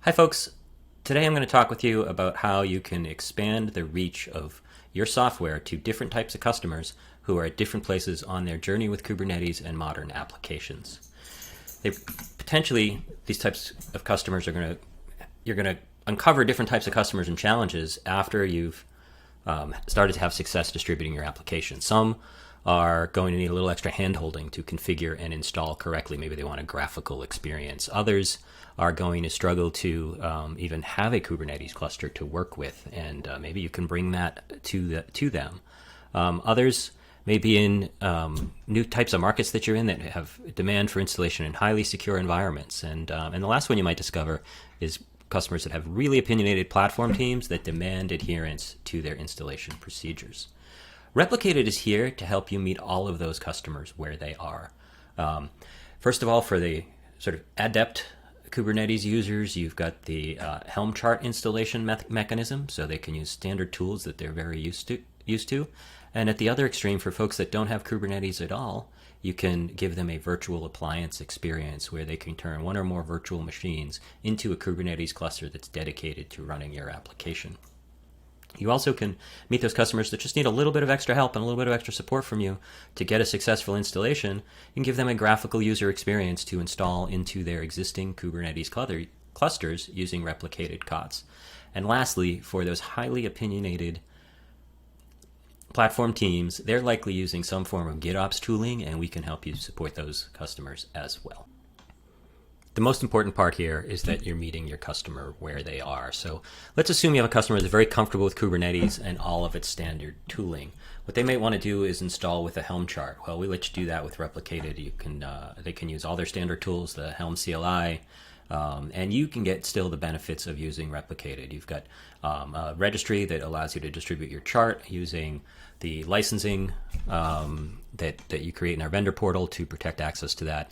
Hi folks, today I'm going to talk with you about how you can expand the reach of your software to different types of customers who are at different places on their journey with Kubernetes and modern applications. These types of customers you're going to uncover different types of customers and challenges after you've started to have success distributing your application. Some are going to need a little extra hand-holding to configure and install correctly. Maybe they want a graphical experience. Others are going to struggle to even have a Kubernetes cluster to work with, and maybe you can bring that to them. Others may be in new types of markets that you're in that have demand for installation in highly secure environments. And the last one you might discover is customers that have really opinionated platform teams that demand adherence to their installation procedures. Replicated is here to help you meet all of those customers where they are. First of all, for the sort of adept Kubernetes users, you've got the Helm Chart installation mechanism, so they can use standard tools that they're very used to. And at the other extreme, for folks that don't have Kubernetes at all, you can give them a virtual appliance experience where they can turn one or more virtual machines into a Kubernetes cluster that's dedicated to running your application. You also can meet those customers that just need a little bit of extra help and a little bit of extra support from you to get a successful installation. You can give them a graphical user experience to install into their existing Kubernetes clusters using replicated KOTS. And lastly, for those highly opinionated platform teams, they're likely using some form of GitOps tooling, and we can help you support those customers as well. The most important part here is that you're meeting your customer where they are. So let's assume you have a customer that's very comfortable with Kubernetes and all of its standard tooling. What they might want to do is install with a Helm chart. Well, we let you do that with Replicated. They can use all their standard tools, the Helm CLI, and you can get still the benefits of using Replicated. You've got a registry that allows you to distribute your chart using the licensing that you create in our vendor portal to protect access to that.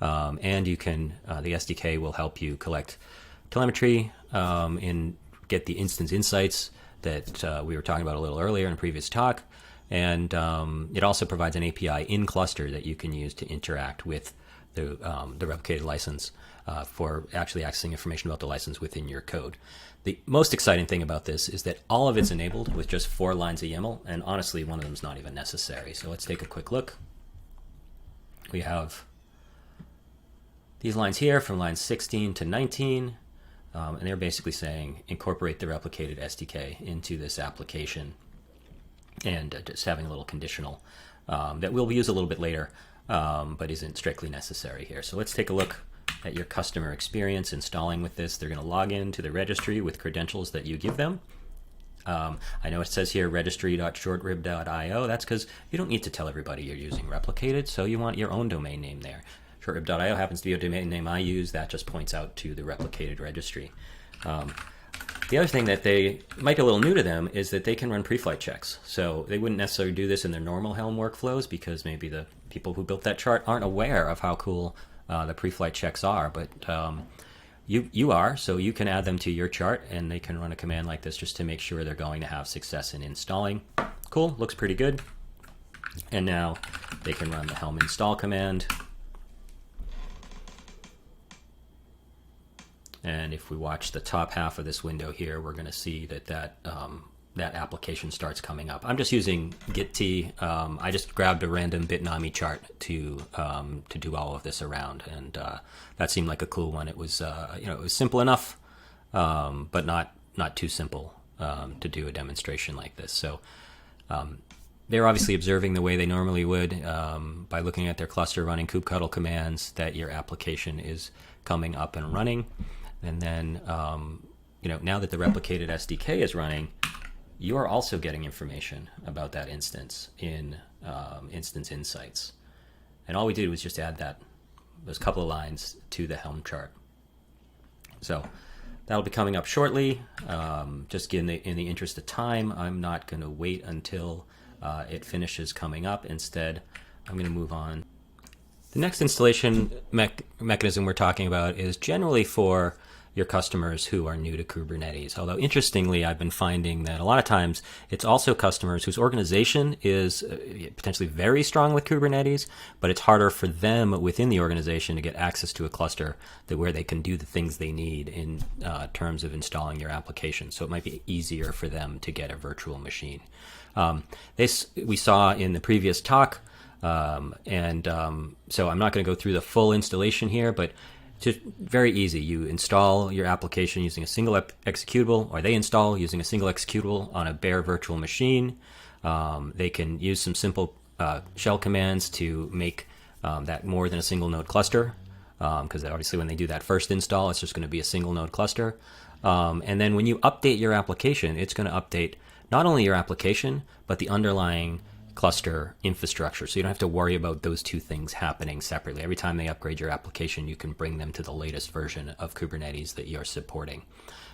And you can, the SDK will help you collect telemetry and get the instance insights that we were talking about a little earlier in a previous talk. And it also provides an API in cluster that you can use to interact with the replicated license for actually accessing information about the license within your code. The most exciting thing about this is that all of it's enabled with just 4 lines of YAML, and honestly, one of them is not even necessary. So let's take a quick look. We have these lines here from lines 16 to 19, and they're basically saying incorporate the replicated SDK into this application, and just having a little conditional that we'll use a little bit later, but isn't strictly necessary here. So let's take a look at your customer experience installing with this. They're going to log into the registry with credentials that you give them. I know it says here registry.shortrib.io. That's because you don't need to tell everybody you're using Replicated, so you want your own domain name there. Shortrib.io happens to be a domain name I use. That just points out to the replicated registry. The other thing that they might be a little new to them is that they can run pre-flight checks. So they wouldn't necessarily do this in their normal Helm workflows because maybe the people who built that chart aren't aware of how cool the pre-flight checks are. But you are, so you can add them to your chart, and they can run a command like this just to make sure they're going to have success in installing. Cool, looks pretty good. And now they can run the Helm install command. And if we watch the top half of this window here, we're going to see that application starts coming up. I'm just using Git-T. I just grabbed a random Bitnami chart to do all of this around, and that seemed like a cool one. It was it was simple enough, but not too simple to do a demonstration like this. So they're obviously observing the way they normally would by looking at their cluster running kubectl commands that your application is coming up and running. And then, now that the replicated SDK is running, you are also getting information about that instance in instance insights. And all we did was just add those couple of lines to the Helm chart. So that'll be coming up shortly. Just in the interest of time, I'm not going to wait until it finishes coming up. Instead, I'm going to move on. The next installation mechanism we're talking about is generally for your customers who are new to Kubernetes. Although interestingly, I've been finding that a lot of times it's also customers whose organization is potentially very strong with Kubernetes, but it's harder for them within the organization to get access to a cluster where they can do the things they need in terms of installing your application. So it might be easier for them to get a virtual machine. This we saw in the previous talk, so I'm not going to go through the full installation here, but just very easy. You install your application using a single executable, or they install using a single executable on a bare virtual machine. They can use some simple shell commands to make that more than a single node cluster, because obviously when they do that first install, it's just going to be a single node cluster. And then when you update your application, it's going to update not only your application, but the underlying cluster infrastructure. So you don't have to worry about those two things happening separately. Every time they upgrade your application, you can bring them to the latest version of Kubernetes that you're supporting.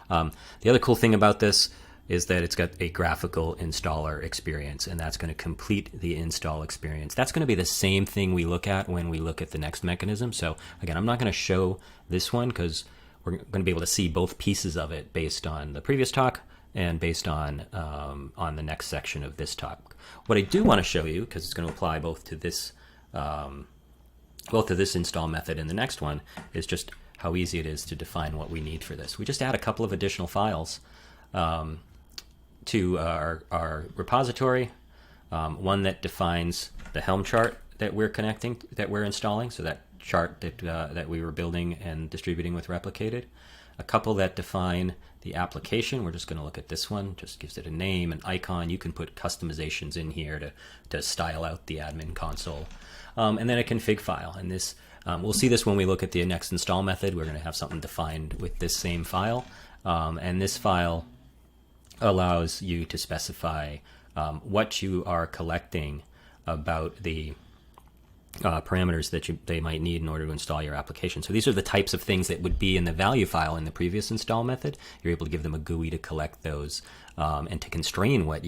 The other cool thing about this is that it's got a graphical installer experience, and that's going to complete the install experience. That's going to be the same thing we look at when we look at the next mechanism. So again, I'm not going to show this one because we're going to be able to see both pieces of it based on the previous talk and based on the next section of this talk. What I do want to show you, because it's going to apply both to this install method and the next one, is just how easy it is to define what we need for this. We just add a couple of additional files to our repository. One that defines the Helm chart that we're installing, so that chart that we were building and distributing with Replicated. A couple that define the application. We're just going to look at this one. Just gives it a name, an icon. You can put customizations in here to style out the admin console. And then a config file. And this we'll see this when we look at the next install method. We're going to have something defined with this same file. And this file allows you to specify what you are collecting about the parameters that they might need in order to install your application. So these are the types of things that would be in the value file in the previous install method. You're able to give them a GUI to collect those and to constrain what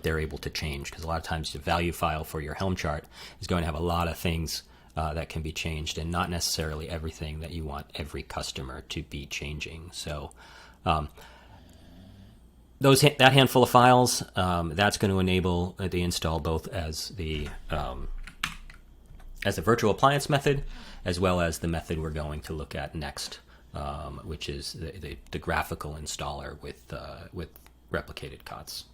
they're able to change, because a lot of times the value file for your Helm chart is going to have a lot of things that can be changed, and not necessarily everything that you want every customer to be changing. So that handful of files, that's going to enable the install both as the virtual appliance method, as well as the method we're going to look at next, which is the graphical installer with replicated KOTS.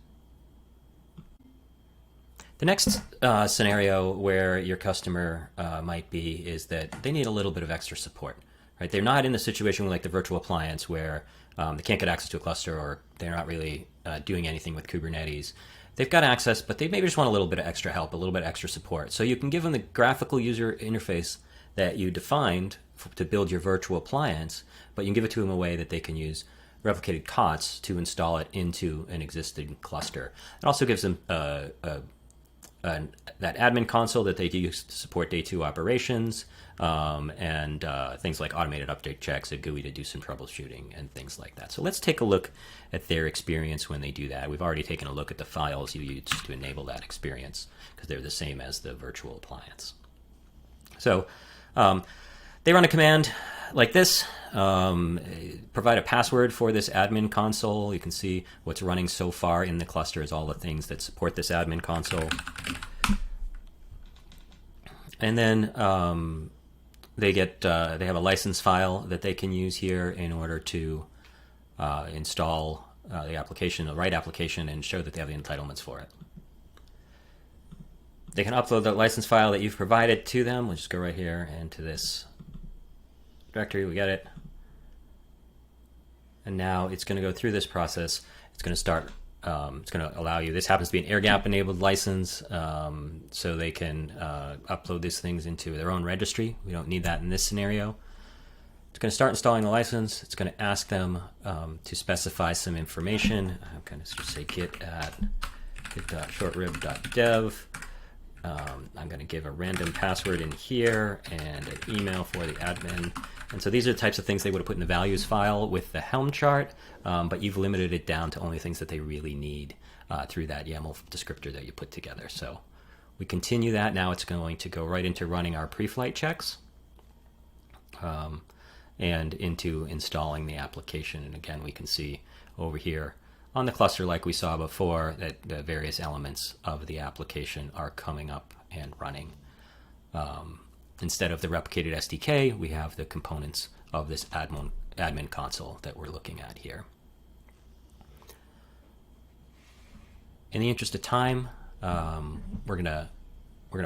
The next scenario where your customer might be is that they need a little bit of extra support. Right? They're not in the situation like the virtual appliance where they can't get access to a cluster, or they're not really doing anything with Kubernetes. They've got access, but they maybe just want a little bit of extra help, a little bit of extra support. So you can give them the graphical user interface that you defined to build your virtual appliance, but you can give it to them a way that they can use replicated KOTS to install it into an existing cluster. It also gives them that admin console that they use to support day 2 operations, and things like automated update checks, a GUI to do some troubleshooting, and things like that. So let's take a look at their experience when they do that. We've already taken a look at the files you use to enable that experience, because they're the same as the virtual appliance. So they run a command like this, provide a password for this admin console. You can see what's running so far in the cluster is all the things that support this admin console. And then they have a license file that they can use here in order to install the application, the right application, and show that they have the entitlements for it. They can upload the license file that you've provided to them. We'll just go right here into this directory. We get it. And now it's going to go through this process. It's going to start. It's going to allow you. This happens to be an air gap enabled license, so they can upload these things into their own registry. We don't need that in this scenario. It's going to start installing the license. It's going to ask them to specify some information. I'm going to just say git.shortrib.dev. I'm going to give a random password in here and an email for the admin. And so these are the types of things they would have put in the values file with the Helm chart, but you've limited it down to only things that they really need through that YAML descriptor that you put together. So we continue that. Now it's going to go right into running our pre-flight checks. and into installing the application. And again, we can see over here on the cluster, like we saw before, that the various elements of the application are coming up and running. Instead of the replicated SDK, we have the components of this admin console that we're looking at here. In the interest of time, we're gonna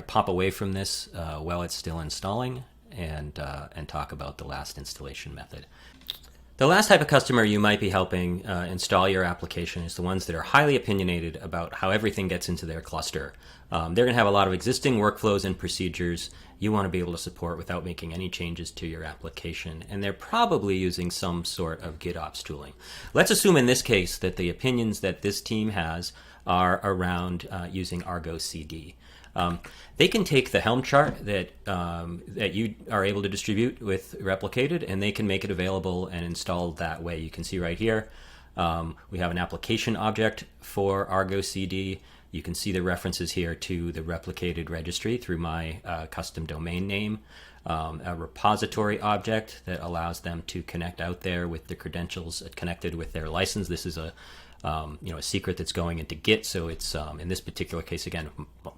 pop away from this while it's still installing and talk about the last installation method. The last type of customer you might be helping install your application is the ones that are highly opinionated about how everything gets into their cluster. They're going to have a lot of existing workflows and procedures you want to be able to support without making any changes to your application, and they're probably using some sort of GitOps tooling. Let's assume in this case that the opinions that this team has are around using Argo CD. They can take the Helm chart that you are able to distribute with Replicated, and they can make it available and installed that way. You can see right here, we have an application object for Argo CD. You can see the references here to the Replicated registry through my custom domain name, a repository object that allows them to connect out there with the credentials connected with their license. This is a secret that's going into Git. So it's in this particular case, again,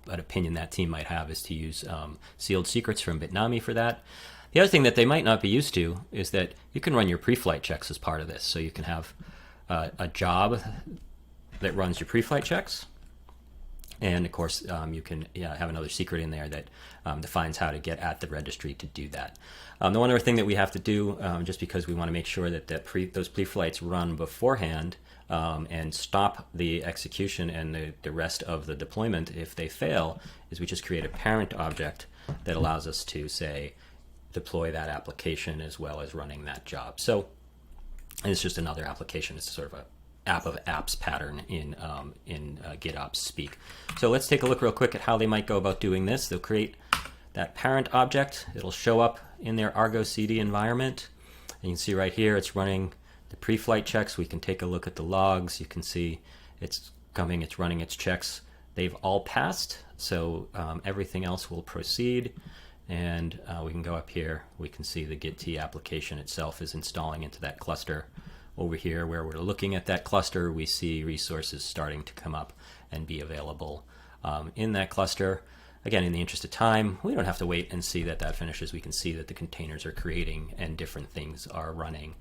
an opinion that team might have is to use sealed secrets from Bitnami for that. The other thing that they might not be used to is that you can run your pre-flight checks as part of this. So you can have a job that runs your pre-flight checks. And of course, you can have another secret in there that defines how to get at the registry to do that. The one other thing that we have to do, just because we want to make sure that those pre-flights run beforehand and stop the execution and the rest of the deployment if they fail, is we just create a parent object that allows us to, say, deploy that application as well as running that job. So it's just another application. It's sort of a app of apps pattern in GitOps speak. So let's take a look real quick at how they might go about doing this. They'll create that parent object. It'll show up in their Argo CD environment. And you can see right here it's running the pre-flight checks. We can take a look at the logs. You can see it's coming, it's running its checks. They've all passed, so everything else will proceed. And we can go up here. We can see the Git application itself is installing into that cluster. Over here where we're looking at that cluster, we see resources starting to come up and be available in that cluster. Again, in the interest of time, we don't have to wait and see that that finishes. We can see that the containers are creating and different things are running.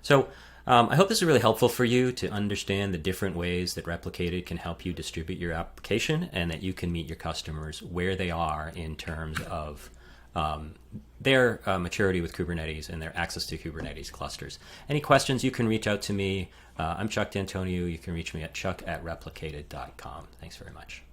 So I hope this is really helpful for you to understand the different ways that Replicated can help you distribute your application, and that you can meet your customers where they are in terms of their maturity with Kubernetes and their access to Kubernetes clusters. Any questions, you can reach out to me. I'm Chuck D'Antonio. You can reach me at chuck@replicated.com. Thanks very much.